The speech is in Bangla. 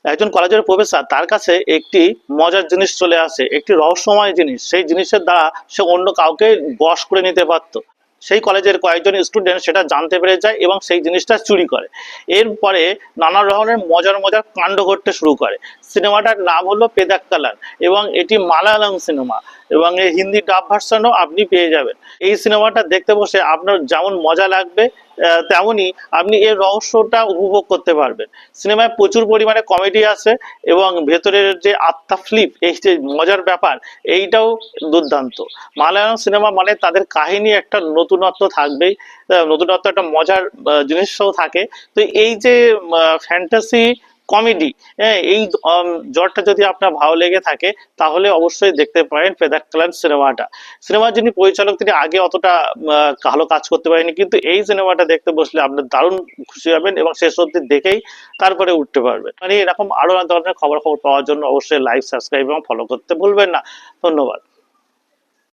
একজন কলেজের প্রফেসর তার কাছে একটি মজার জিনিস চলে আসে, একটি রহস্যময় জিনিস, সেই জিনিসের দ্বারা সে অন্য কাউকে বশ করে নিতে পারতো। সেই কলেজের কয়েকজন স্টুডেন্ট সেটা জানতে পেরে যায় এবং সেই জিনিসটা চুরি করে। এরপরে নানা ধরনের মজার মজার কাণ্ড ঘটতে শুরু করে। সিনেমাটার নাম হলো পেদাক্কালান এবং এটি মালায়ালাম সিনেমা এবং এই হিন্দি ডাব ভার্সনও আপনি পেয়ে যাবেন। এই সিনেমাটা দেখতে বসে আপনার যেমন মজা লাগবে তেমনই আপনি এর রহস্যটা উপভোগ করতে পারবেন। সিনেমায় প্রচুর পরিমাণে কমেডি আছে এবং ভেতরের যে আত্মা ফ্লিপ, এই যে মজার ব্যাপার, এইটাও দুর্দান্ত। মালায়ালাম সিনেমা মানে তাদের কাহিনী একটা নতুনত্ব থাকবেই, নতুনত্ব একটা মজার জিনিসও থাকে। তো এই যে ফ্যান্টাসি কমেডি, হ্যাঁ, এই জ্বরটা যদি আপনার ভালো লেগে থাকে তাহলে অবশ্যই দেখতে পারেন পেদাক্কালান সিনেমাটা। সিনেমার যিনি পরিচালক তিনি আগে অতটা ভালো কাজ করতে পারেনি, কিন্তু এই সিনেমাটা দেখতে বসলে আপনার দারুণ খুশি হবেন এবং শেষ অবধি দেখেই তারপরে উঠতে পারবেন। মানে এরকম আরো ধরনের খবর পাওয়ার জন্য অবশ্যই লাইক, সাবস্ক্রাইব এবং ফলো করতে ভুলবেন না। ধন্যবাদ।